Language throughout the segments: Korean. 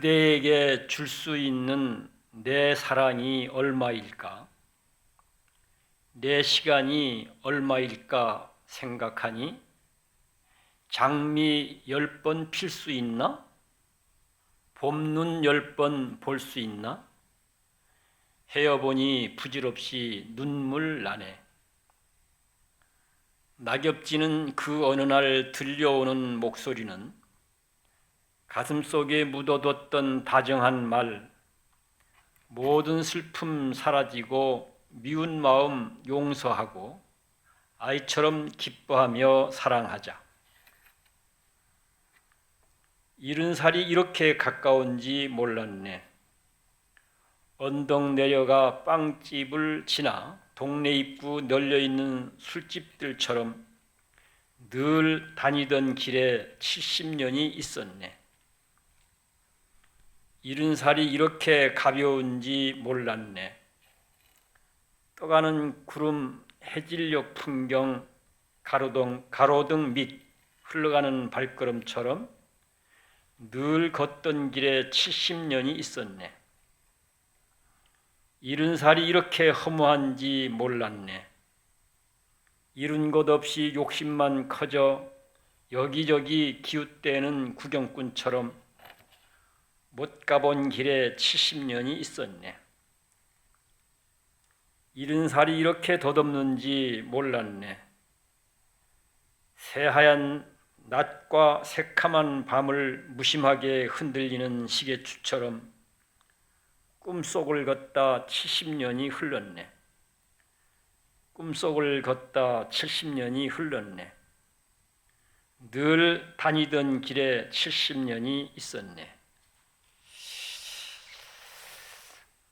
그대에게 줄 수 있는 내 사랑이 얼마일까? 내 시간이 얼마일까 생각하니 장미 10번 필 수 있나? 봄눈 10번 볼 수 있나? 헤어보니 부질없이 눈물 나네. 낙엽지는 그 어느 날 들려오는 목소리는 가슴속에 묻어뒀던 다정한 말, 모든 슬픔 사라지고 미운 마음 용서하고 아이처럼 기뻐하며 사랑하자. 70살이 이렇게 가까운지 몰랐네. 언덕 내려가 빵집을 지나 동네 입구 널려있는 술집들처럼 늘 다니던 길에 70년이 있었네. 70살이 이렇게 가벼운지 몰랐네. 떠가는 구름, 해질녘 풍경, 가로등 밑 흘러가는 발걸음처럼 늘 걷던 길에 70년이 있었네. 70살이 이렇게 허무한지 몰랐네. 이룬 것 없이 욕심만 커져 여기저기 기웃대는 구경꾼처럼 못 가본 길에 70년이 있었네. 70살이 이렇게 덧없는지 몰랐네. 새하얀 낮과 새카만 밤을 무심하게 흔들리는 시계추처럼 꿈속을 걷다 70년이 흘렀네. 꿈속을 걷다 70년이 흘렀네. 늘 다니던 길에 70년이 있었네.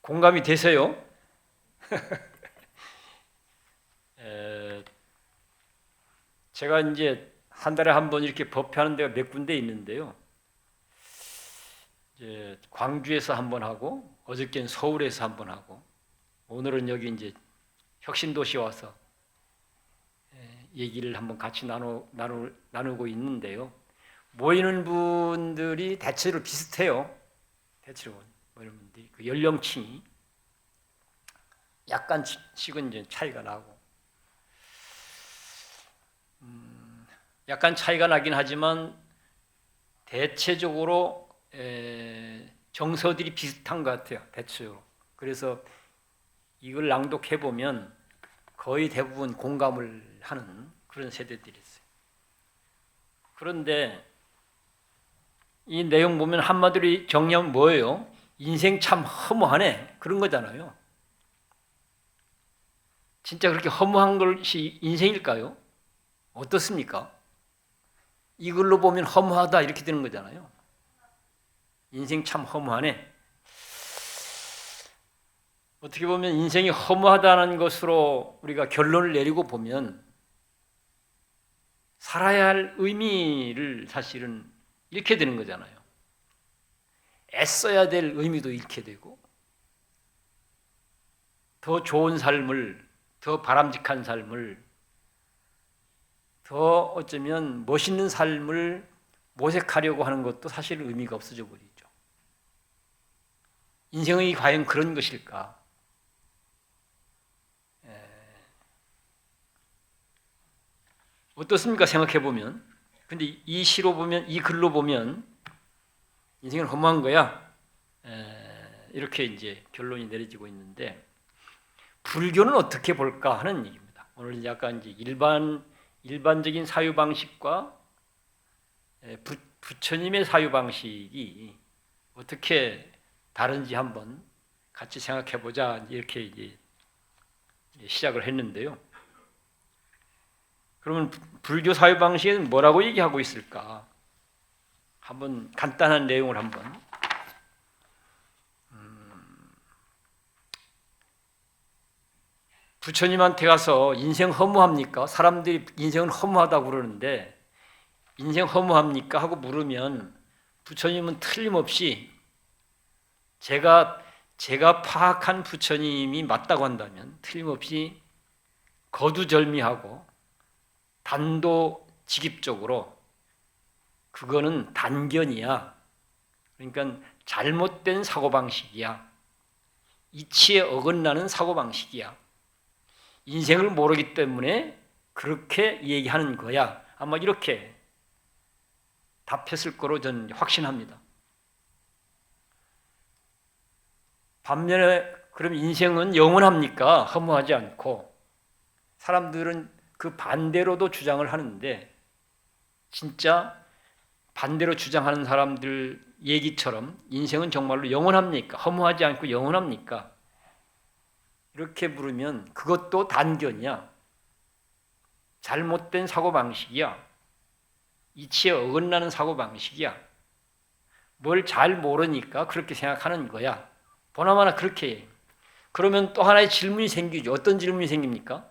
공감이 되세요? 제가 이제 한 달에 한 번 이렇게 법회하는 데가 몇 군데 있는데요. 이제 광주에서 한 번 하고, 어저께는 서울에서 한 번 하고, 오늘은 여기 이제 혁신도시에 와서 얘기를 한번 같이 나누고 있는데요. 모이는 분들이 대체로 비슷해요. 대체로 모이는 분들이 그 연령층이 약간씩은 이제 차이가 나고, 약간 차이가 나긴 하지만 대체적으로 정서들이 비슷한 것 같아요. 대체적으로. 그래서 이걸 낭독해 보면 거의 대부분 공감을 하는 그런 세대들이 있어요. 그런데 이 내용 보면 한마디로 정리하면 뭐예요? 인생 참 허무하네. 그런 거잖아요. 진짜 그렇게 허무한 것이 인생일까요? 어떻습니까? 이걸로 보면 허무하다 이렇게 되는 거잖아요. 인생 참 허무하네. 어떻게 보면 인생이 허무하다는 것으로 우리가 결론을 내리고 보면 살아야 할 의미를 사실은 잃게 되는 거잖아요. 애써야 될 의미도 잃게 되고 더 좋은 삶을, 더 바람직한 삶을, 더 어쩌면 멋있는 삶을 모색하려고 하는 것도 사실 의미가 없어져 버리죠. 인생이 과연 그런 것일까? 어떻습니까? 생각해 보면. 근데 이 시로 보면, 이 글로 보면 인생은 허무한 거야. 이렇게 이제 결론이 내려지고 있는데 불교는 어떻게 볼까 하는 얘기입니다. 오늘 약간 이제 일반적인 사유 방식과 부처님의 사유 방식이 어떻게 다른지 한번 같이 생각해 보자 이렇게 이제 시작을 했는데요. 그러면 불교 사유 방식은 뭐라고 얘기하고 있을까? 한번 간단한 내용을 한번 부처님한테 가서 인생 허무합니까? 사람들이 인생은 허무하다고 그러는데 인생 허무합니까? 하고 물으면 부처님은 틀림없이 제가 파악한 부처님이 맞다고 한다면 틀림없이 거두절미하고 단도직입적으로 그거는 단견이야. 그러니까 잘못된 사고방식이야. 이치에 어긋나는 사고방식이야. 인생을 모르기 때문에 그렇게 얘기하는 거야. 아마 이렇게 답했을 거로 저는 확신합니다. 반면에 그럼 인생은 영원합니까? 허무하지 않고. 사람들은 그 반대로도 주장을 하는데 진짜 반대로 주장하는 사람들 얘기처럼 인생은 정말로 영원합니까? 허무하지 않고 영원합니까? 이렇게 물으면 그것도 단견이야. 잘못된 사고방식이야. 이치에 어긋나는 사고방식이야. 뭘 잘 모르니까 그렇게 생각하는 거야. 보나마나 그렇게 해. 그러면 또 하나의 질문이 생기죠. 어떤 질문이 생깁니까?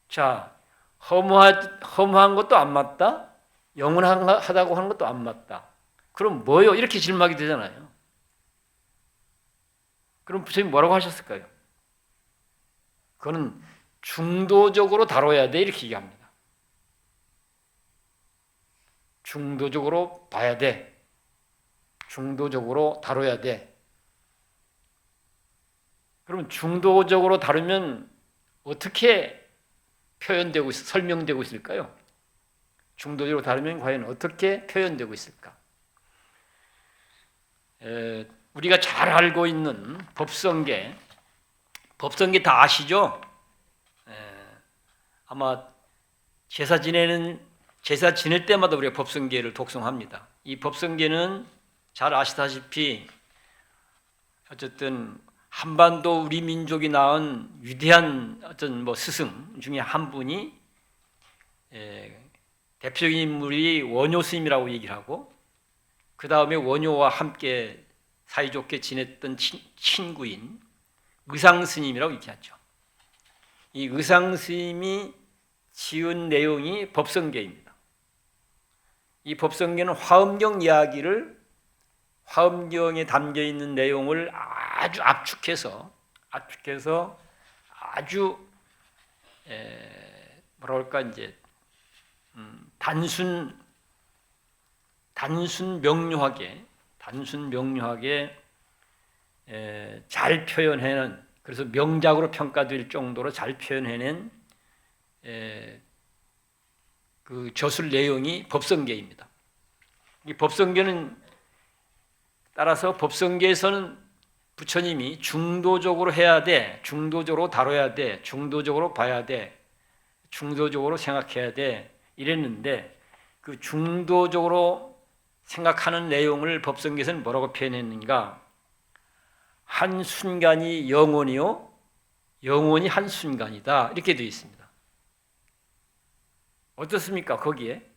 자, 허무한 것도 안 맞다? 영원하다고 하는 것도 안 맞다. 그럼 뭐요? 이렇게 질문하게 되잖아요. 그럼 부처님 뭐라고 하셨을까요? 그거는 중도적으로 다뤄야 돼 이렇게 얘기합니다. 중도적으로 봐야 돼. 중도적으로 다뤄야 돼. 그럼 중도적으로 다루면 어떻게 표현되고 설명되고 있을까요? 중도적으로 다루면 과연 어떻게 표현되고 있을까? 우리가 잘 알고 있는 법성계 다 아시죠? 아마 제사 지낼 때마다 우리가 법성계를 독송합니다. 이 법성계는 잘 아시다시피 어쨌든 한반도 우리 민족이 낳은 위대한 어떤 스승 중에 한 분이 대표적인 인물이 원효 스님이라고 얘기를 하고 그 다음에 원효와 함께 사이좋게 지냈던 친구인 의상 스님이라고 얘기하죠. 이 의상 스님이 지은 내용이 법성계입니다. 이 법성계는 화엄경 이야기를 화엄경에 담겨 있는 내용을 아주 압축해서 아주 뭐랄까 이제 단순 명료하게 잘 표현해낸, 그래서 명작으로 평가될 정도로 잘 표현해낸 그 저술 내용이 법성계입니다. 이 법성계는 따라서 법성계에서는 부처님이 중도적으로 해야 돼, 중도적으로 다뤄야 돼, 중도적으로 봐야 돼, 중도적으로 생각해야 돼 이랬는데 그 중도적으로 생각하는 내용을 법성계에서는 뭐라고 표현했는가? 한순간이 영원이요, 영원이 한순간이다 이렇게 되어 있습니다. 어떻습니까? 거기에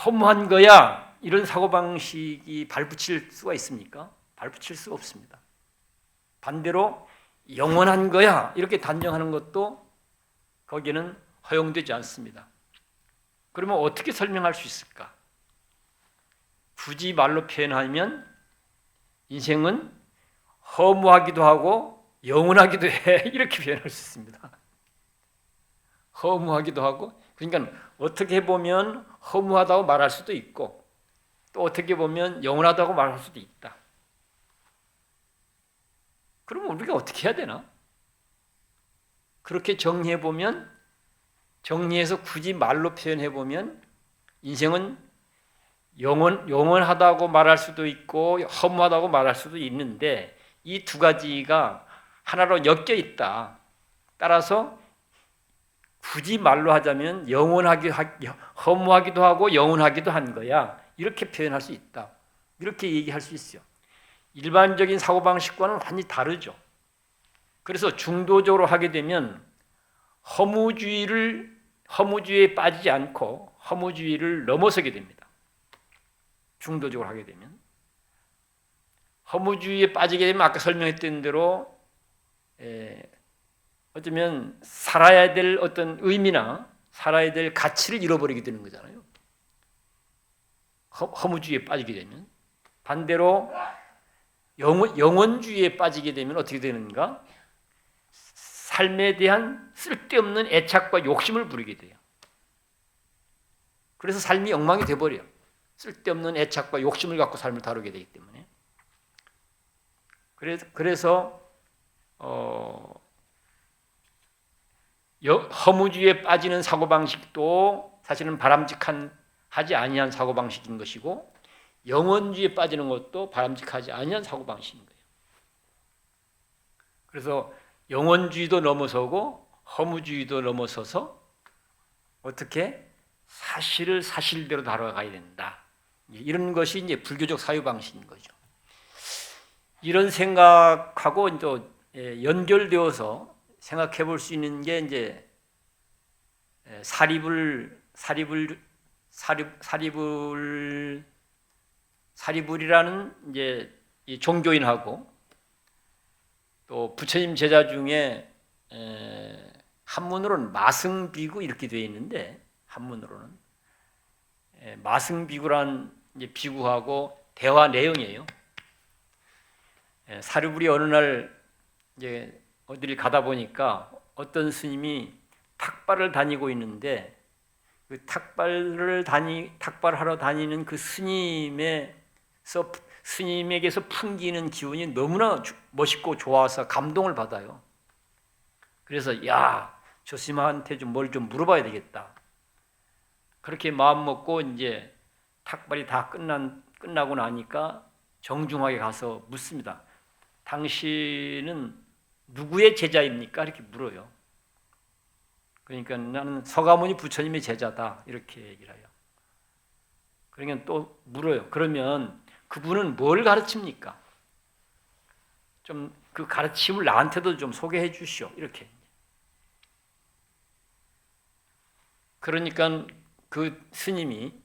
허무한 거야 이런 사고방식이 발붙일 수가 있습니까? 발붙일 수가 없습니다. 반대로 영원한 거야 이렇게 단정하는 것도 거기에는 허용되지 않습니다. 그러면 어떻게 설명할 수 있을까? 굳이 말로 표현하면 인생은 허무하기도 하고 영원하기도 해 이렇게 표현할 수 있습니다. 허무하기도 하고, 그러니까 어떻게 보면 허무하다고 말할 수도 있고 또 어떻게 보면 영원하다고 말할 수도 있다. 그러면 우리가 어떻게 해야 되나? 그렇게 정리해서 굳이 말로 표현해보면 인생은 영원하다고 말할 수도 있고 허무하다고 말할 수도 있는데 이 두 가지가 하나로 엮여 있다. 따라서 굳이 말로 하자면 허무하기도 하고 영원하기도 한 거야. 이렇게 표현할 수 있다. 이렇게 얘기할 수 있어요. 일반적인 사고방식과는 완전히 다르죠. 그래서 중도적으로 하게 되면 허무주의에 빠지지 않고 허무주의를 넘어서게 됩니다. 중도적으로 하게 되면 허무주의에 빠지게 되면 아까 설명했던 대로 어쩌면 살아야 될 어떤 의미나 살아야 될 가치를 잃어버리게 되는 거잖아요. 허무주의에 빠지게 되면. 반대로 영원주의에 빠지게 되면 어떻게 되는가? 삶에 대한 쓸데없는 애착과 욕심을 부리게 돼요. 그래서 삶이 엉망이 돼버려요. 쓸데없는 애착과 욕심을 갖고 삶을 다루게 되기 때문에 그래서 허무주의에 빠지는 사고방식도 사실은 바람직하지 아니한 사고방식인 것이고 영원주의에 빠지는 것도 바람직하지 아니한 사고방식인 거예요. 그래서 영원주의도 넘어서고 허무주의도 넘어서서 어떻게 사실을 사실대로 다뤄가야 된다. 이런 것이 이제 불교적 사유방식인 거죠. 이런 생각하고 또 연결되어서 생각해 볼 수 있는 게 이제 사리불이라는 이제 이 종교인하고 또 부처님 제자 중에 한문으로는 마승비구 이렇게 되어 있는데 한문으로는 마승비구란 이제 비구하고 대화 내용이에요. 사리불이 어느 날 이제 어디를 가다 보니까 어떤 스님이 탁발을 다니고 있는데 그 탁발하러 다니는 그 스님에게서 풍기는 기운이 너무나 멋있고 좋아서 감동을 받아요. 그래서 야, 저 스님한테 뭘 좀 물어봐야 되겠다. 그렇게 마음 먹고 이제 탁발이 다 끝나고 나니까 정중하게 가서 묻습니다. 당신은 누구의 제자입니까? 이렇게 물어요. 그러니까 나는 서가모니 부처님의 제자다 이렇게 얘기를 해요. 그러니까 또 물어요. 그러면 그분은 뭘 가르칩니까? 좀 그 가르침을 나한테도 좀 소개해 주시오. 이렇게. 그러니까 그 스님이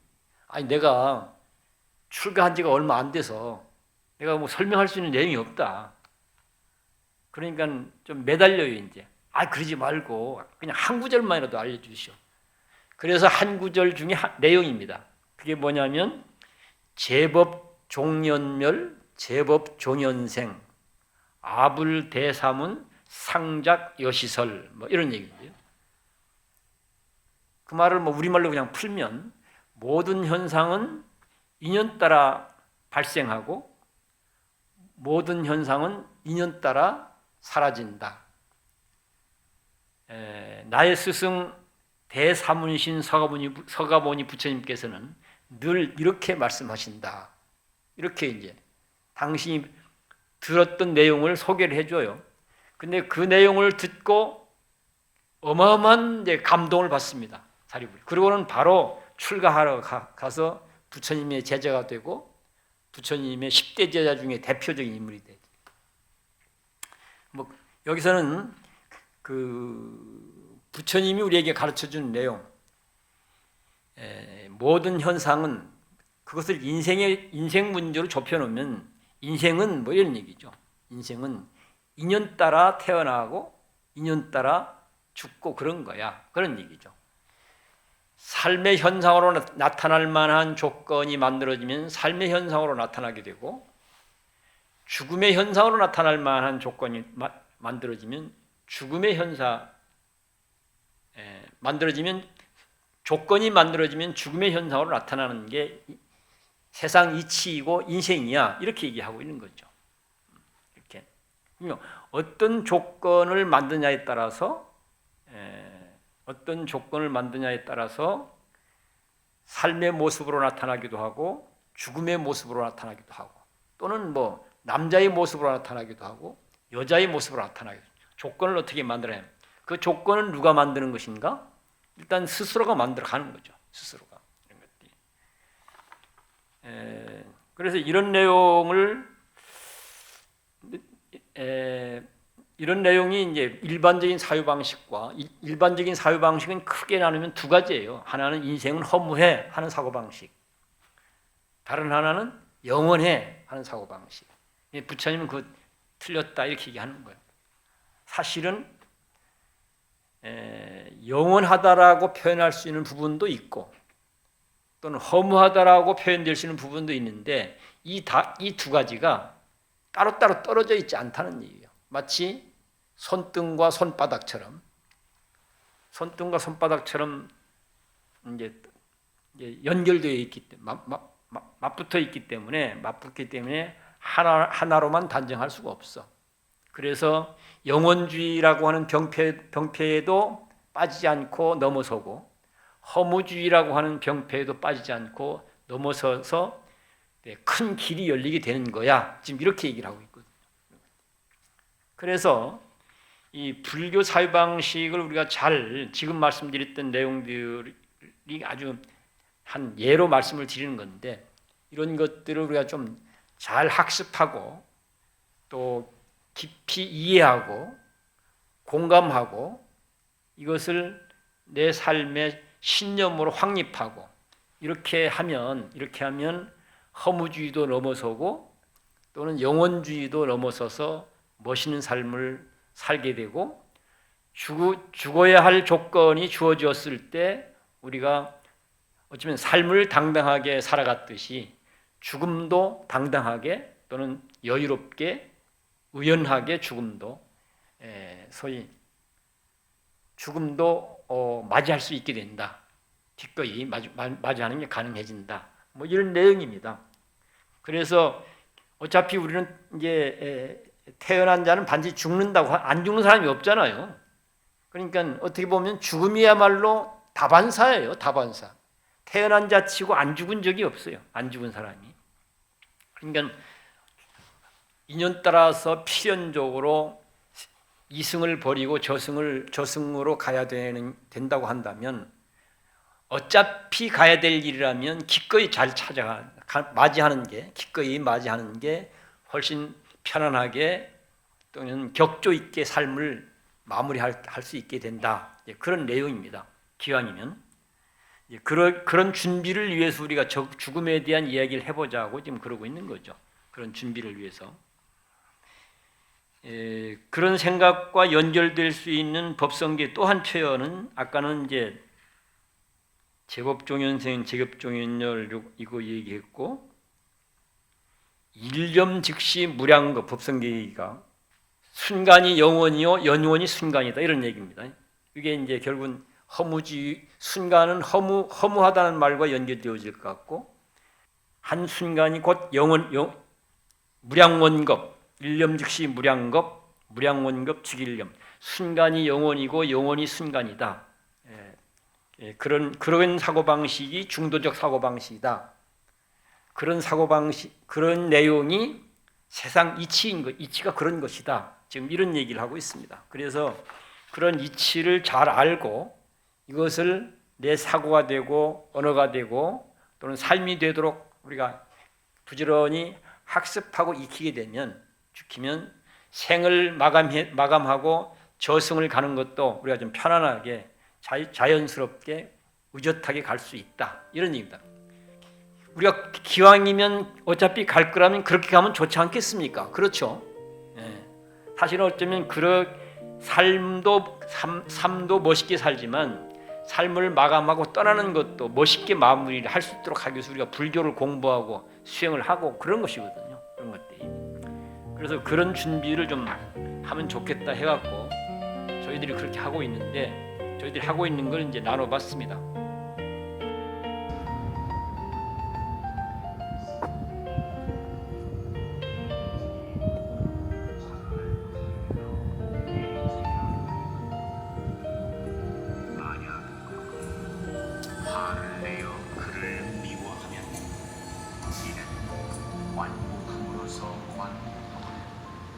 아니 내가 출가한 지가 얼마 안 돼서 내가 뭐 설명할 수 있는 내용이 없다. 그러니까 좀 매달려요 이제. 아 그러지 말고 그냥 한 구절만이라도 알려주시오. 그래서 한 구절 중에 내용입니다. 그게 뭐냐면 제법 종연멸, 제법 종연생, 아불대사문, 상작 여시설 뭐 이런 얘기인데요. 그 말을 뭐 우리말로 그냥 풀면 모든 현상은 인연 따라 발생하고 모든 현상은 인연 따라 사라진다. 나의 스승 대사문신 서가모니 부처님께서는 늘 이렇게 말씀하신다. 이렇게 이제 당신이 들었던 내용을 소개를 해줘요. 근데 그 내용을 듣고 어마어마한 이제 감동을 받습니다. 사리불이. 그리고는 바로 출가하러 가서 부처님의 제자가 되고 부처님의 10대 제자 중에 대표적인 인물이 되죠. 뭐 여기서는 그 부처님이 우리에게 가르쳐주는 내용, 모든 현상은 그것을 인생 문제로 좁혀놓으면 인생은 뭐 이런 얘기죠. 인생은 인연 따라 태어나고 인연 따라 죽고 그런 거야. 그런 얘기죠. 삶의 현상으로 나타날 만한 조건이 만들어지면 삶의 현상으로 나타나게 되고 죽음의 현상으로 나타날 만한 조건이 만들어지면 죽음의 현상 조건이 만들어지면 죽음의 현상으로 나타나는 게 세상 이치이고 인생이야. 이렇게 얘기하고 있는 거죠. 이렇게 어떤 조건을 만드냐에 따라서 삶의 모습으로 나타나기도 하고 죽음의 모습으로 나타나기도 하고 또는 뭐 남자의 모습으로 나타나기도 하고 여자의 모습으로 나타나기도 하고 조건을 어떻게 만들어야 해요? 그 조건은 누가 만드는 것인가? 일단 스스로가 만들어가는 거죠. 스스로가. 그래서 이런 내용이 이제 일반적인 사유방식과 일반적인 사유방식은 크게 나누면 두 가지예요. 하나는 인생은 허무해 하는 사고방식, 다른 하나는 영원해 하는 사고방식. 부처님은 그 틀렸다 이렇게 얘기하는 거예요. 사실은 영원하다라고 표현할 수 있는 부분도 있고 또는 허무하다라고 표현될 수 있는 부분도 있는데 이 두 가지가 따로따로 떨어져 있지 않다는 얘기예요. 마치 손등과 손바닥처럼 이제 연결되어 있기 때문에 맞붙어 있기 때문에 하나로만 단정할 수가 없어. 그래서 영원주의라고 하는 병폐에도 빠지지 않고 넘어서고 허무주의라고 하는 병폐에도 빠지지 않고 넘어서서 큰 길이 열리게 되는 거야. 지금 이렇게 얘기를 하고 있거든요. 그래서 이 불교 사유 방식을 우리가 잘 지금 말씀드렸던 내용들이 아주 한 예로 말씀을 드리는 건데 이런 것들을 우리가 좀 잘 학습하고 또 깊이 이해하고 공감하고 이것을 내 삶의 신념으로 확립하고 이렇게 하면 허무주의도 넘어서고 또는 영원주의도 넘어서서 멋있는 삶을 살게 되고 죽어야 할 조건이 주어졌을 때 우리가 어쩌면 삶을 당당하게 살아갔듯이 죽음도 당당하게 또는 여유롭게 의연하게 죽음도 소위 죽음도 맞이할 수 있게 된다. 기꺼이 맞이하는 게 가능해진다. 뭐 이런 내용입니다. 그래서 어차피 우리는 이제 태어난 자는 반드시 죽는다고 안 죽는 사람이 없잖아요. 그러니까 어떻게 보면 죽음이야말로 다반사예요. 다반사. 태어난 자 치고 안 죽은 적이 없어요. 안 죽은 사람이. 그러니까 인연 따라서 필연적으로 이승을 버리고 저승으로 가야 된다고 한다면 어차피 가야 될 일이라면 기꺼이 잘 기꺼이 맞이하는 게 훨씬 편안하게 또는 격조 있게 삶을 마무리할 수 있게 된다. 그런 내용입니다. 기왕이면 그런 준비를 위해서 우리가 죽음에 대한 이야기를 해보자고 지금 그러고 있는 거죠. 그런 준비를 위해서. 그런 생각과 연결될 수 있는 법성계 또 한 표현은 아까는 이제 제법종연생, 제법종연열 이거 얘기했고 일념 즉시 무량거 법성계가 순간이 영원이요 영원이 순간이다 이런 얘기입니다. 이게 이제 결국은 허무주의 순간은 허무하다는 말과 연결되어질 것 같고 한 순간이 곧 무량원겁 일념 즉시 무량겁 무량원겁 즉일념 순간이 영원이고 영원이 순간이다. 그런 사고방식이 중도적 사고방식이다. 그런 사고방식, 그런 내용이 세상 이치인 것, 이치가 그런 것이다. 지금 이런 얘기를 하고 있습니다. 그래서 그런 이치를 잘 알고 이것을 내 사고가 되고 언어가 되고 또는 삶이 되도록 우리가 부지런히 학습하고 익히면 생을 마감하고 저승을 가는 것도 우리가 좀 편안하게 자연스럽게 의젓하게 갈 수 있다. 이런 얘기입니다. 우리가 기왕이면 어차피 갈 거라면 그렇게 가면 좋지 않겠습니까? 그렇죠? 사실은 어쩌면 삶도 멋있게 살지만 삶을 마감하고 떠나는 것도 멋있게 마무리를 할 수 있도록 하기 위해서 우리가 불교를 공부하고 수행을 하고 그런 것이거든요. 그런 것들이. 그래서 그런 준비를 좀 하면 좋겠다 해갖고 저희들이 그렇게 하고 있는데 저희들이 하고 있는 걸 이제 나눠봤습니다. 화를 내어 그를 미워하면 이는 완고함으로서 완고